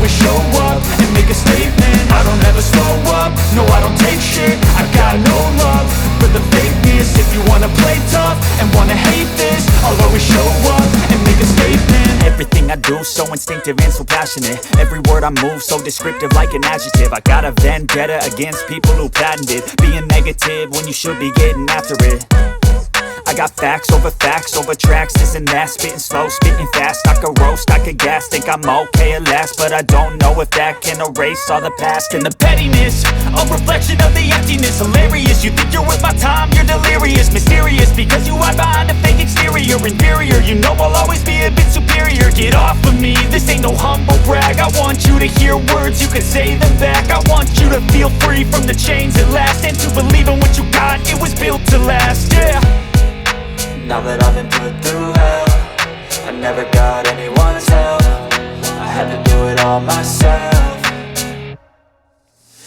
always show up and make a statement. I don't ever slow up, no I don't take shit. I got no love for the fakeness. If you wanna play tough and wanna hate this, I'll always show up and make a statement. Everything I do so instinctive and so passionate. Every word I move so descriptive like an adjective. I got a vendetta against people who patented being negative when you should be getting after it. I got facts over tracks, this and that. Spitting slow, spitting fast, I could roast, I could gas. Think I'm okay at last, but I don't know if that can erase all the past. And the pettiness, a reflection of the emptiness. Hilarious, you think you're worth my time, you're delirious. Mysterious, because you hide behind a fake exterior. Inferior, you know I'll always be a bit superior. Get off of me, this ain't no humble brag. I want you to hear words, you can say them back. I want you to feel free from the chains at last, and to believe in what you got, it was built to last, yeah. Now that I've been put through hell, I never got anyone's help. I had to do it all myself.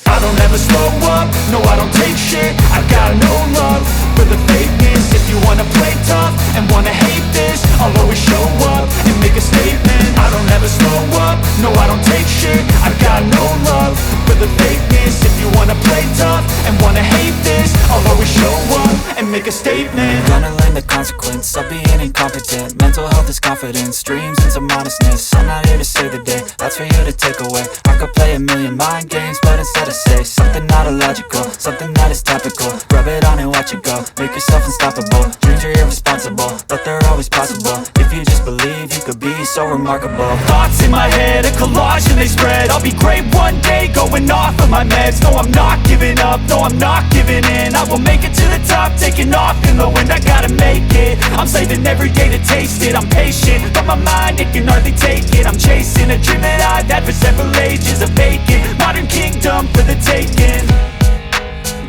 I don't ever slow up, no I don't take shit. I got no love for the fakeness. If you wanna play tough and wanna hate this, I'll always show up and make a statement. I don't ever slow up, no I don't take shit. I got no love for the fakeness. If you wanna play tough and wanna hate this, I'll always show up and make a statement. Gonna learn the consequence of being incompetent. Mental health is confidence, dreams and some honestness. I'm not here to save the day, that's for you to take away. I could play a million mind games, but instead I say something not illogical, something that is topical. Rub it on and watch it go, make yourself unstoppable. Dreams are irresponsible, but they're always possible. If you just believe, you could be so remarkable. Thoughts in my head, a collage and they spread. I'll be great one day, going off of my meds. No I'm not giving up, no I'm not giving in. I will make it to the top, taking off in the wind. I gotta make it, I'm saving every day to taste it. I'm patient, but my mind, it can hardly take it. I'm chasing a dream that I've had for several ages. A vacant, modern kingdom for the taking.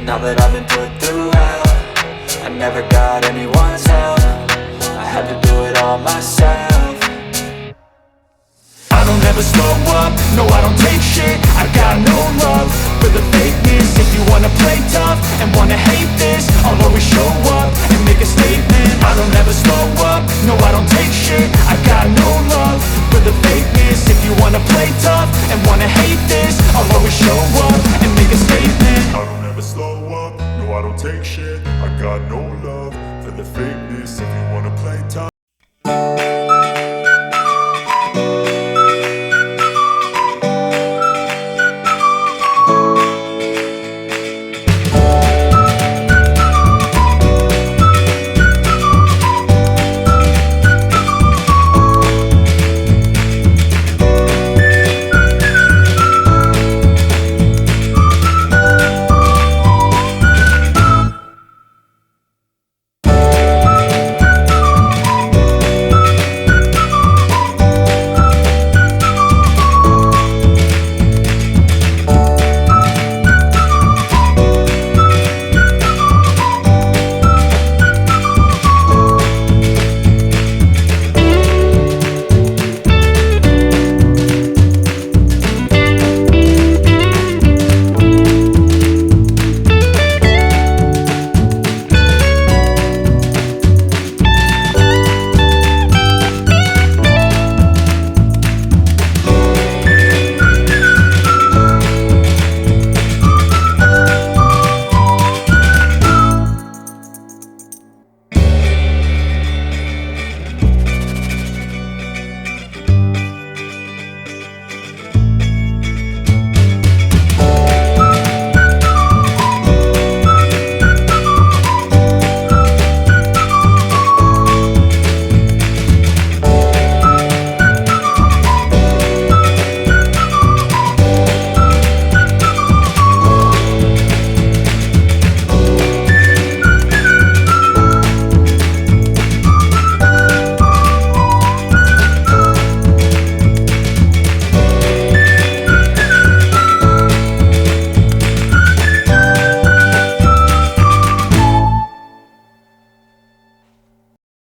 Now that I've been put through hell, I never got anyone's help. I had to do it all myself. I don't ever slow up, no I don't take shit. I got no love for the fakeness. If you wanna play tough and wanna hate this, I'll always show up and make a statement. I don't ever slow up, no I don't take shit. I got no love for the fakeness. If you wanna play tough and wanna hate